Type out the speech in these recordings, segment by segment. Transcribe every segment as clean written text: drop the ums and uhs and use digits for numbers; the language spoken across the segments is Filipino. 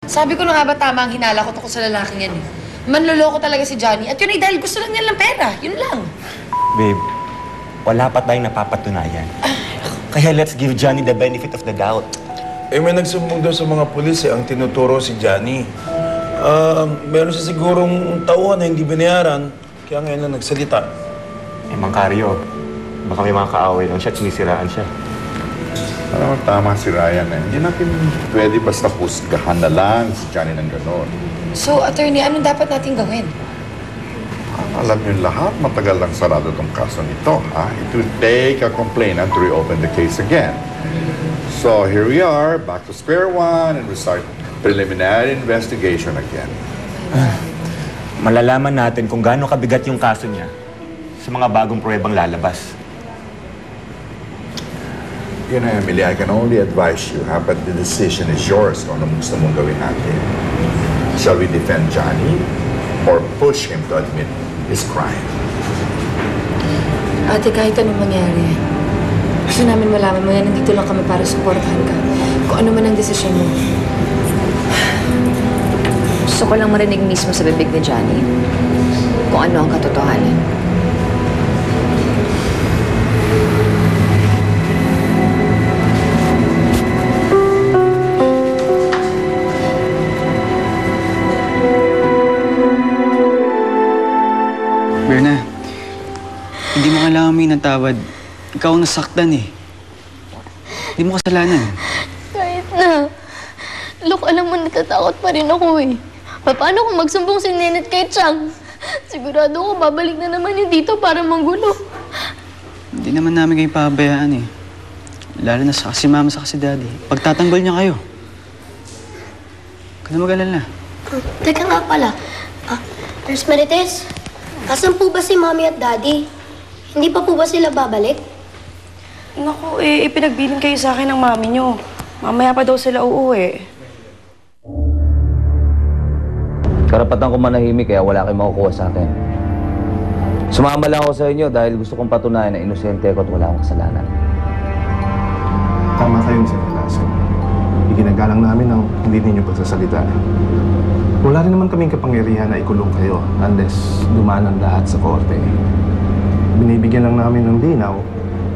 Sabi ko na nga ba tama ang hinala ko tungkol sa lalaking yan eh. Manloloko talaga si Johnny at yun ay dahil gusto lang niya ng pera. Yun lang. Babe, wala pa tayong napapatunayan. Kaya let's give Johnny the benefit of the doubt. Eh, may nagsumbong daw sa mga pulis ang tinuturo si Johnny. Meron siya sigurong tauhan na hindi binayaran, kaya ngayon lang nagsalita. Eh, Mang Carlo, baka may mga kaaway lang siya at sinisiraan siya. Alam mo, tama si Ryan eh. Hindi natin pwede basta husgahan na lang si Johnny ng gano'n. So, attorney, anong dapat natin gawin? Alam niyo lahat, matagal lang sarado tong kaso nito, ha? It will take a complainant to reopen the case again. So, here we are, back to square one, and we start preliminary investigation again. Malalaman natin kung gaano kabigat yung kaso niya sa mga bagong pruwebang lalabas. You know, Emily, I can only advise you, ha? But the decision is yours kung anong gusto mong gawin natin. Shall we defend Johnny or push him to admit his crime? Ate, kahit anong mangyari, gusto namin malaman mo yan, nandito lang kami para supportahan ka. Kung ano man ang desisyon mo. Gusto ko lang marinig mismo sa bibig ni Johnny kung ano ang katotohanan. Berna, hindi mo kailangan may natawad. Ikaw ang nasaktan eh. Hindi mo kasalanan. Kahit na. Look, alam mo, natatakot pa rin ako eh. Paano kung magsumbong si Nenet kay Chang? Sigurado ko babalik na naman yun dito para manggulo. Hindi naman namin kayo pabayaan eh. Lalo na sa si mama sa si daddy. Pagtatanggol niya kayo. Huwag ka na mag-alala. Teka nga pala. Nurse Marites, asan po ba si Mommy at Daddy? Hindi pa po ba sila babalik? Naku, ipinagbilin kayo sa akin ng mami nyo. Mamaya pa daw sila uuwi. Karapatan ko manahimik kaya wala kayong makukuha sa akin. Sumama lang ako sa inyo dahil gusto kong patunayan na inosente ako at wala akong kasalanan. Tama kayo, Mr. Velasco. Iginagalang namin ang hindi ninyo pagsasalita. Wala rin naman kaming kapangyarihan na ikulong kayo unless dumaan ang lahat sa korte. Binibigyan lang namin ng linaw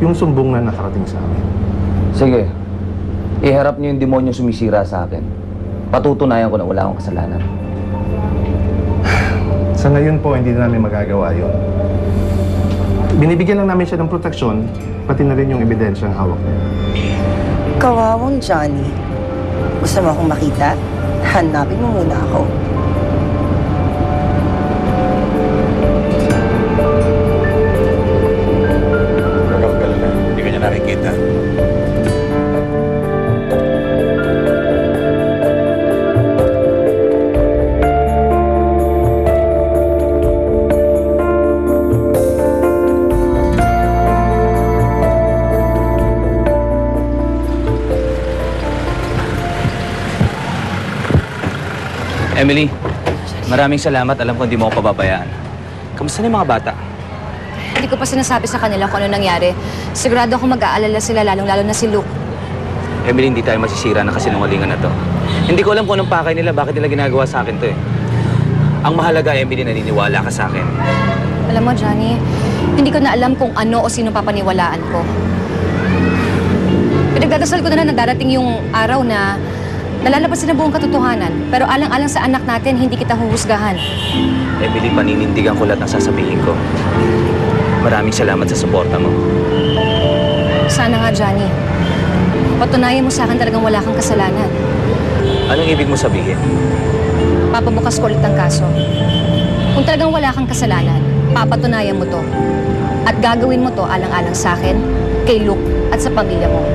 yung sumbong na nakarating sa amin. Sige, iharap niyo yung demonyong sumisira sa akin. Patutunayan ko na wala akong kasalanan. Sa ngayon po, hindi na namin magagawa yun. Binibigyan lang namin siya ng proteksyon, pati na rin yung ebidensyang hawak niya. Kawawang Johnny. Gusto mo akong makita? Hanapin mo muna ako. Huwag kang galala. Hindi ka niya nakikita. Emily, maraming salamat. Alam ko hindi mo ako pababayaan. Kamusta na yung mga bata? Hindi ko pa sinasabi sa kanila kung ano nangyari. Sigurado ako mag-aalala sila, lalong-lalo na si Luke. Emily, hindi tayo masisira na kasinungalingan na to. Hindi ko alam kung anong pakay nila, bakit nila ginagawa sa akin to eh. Ang mahalaga, Emily, naniniwala ka sa akin. Alam mo, Johnny, hindi ko na alam kung ano o sino papaniwalaan ko. Pinagdadasal ko na darating yung araw na nalalabas na buong katotohanan. Pero alang-alang sa anak natin, hindi kita huhusgahan. Emily, paninindigan ko lahat ng sasabihin ko. Maraming salamat sa suporta mo. Sana nga, Johnny. Patunayan mo sa akin talagang wala kang kasalanan. Anong ibig mo sabihin? Papabukas ko ulit ang kaso. Kung talagang wala kang kasalanan, papatunayan mo to. At gagawin mo to alang-alang sa akin, kay Luke at sa pamilya mo.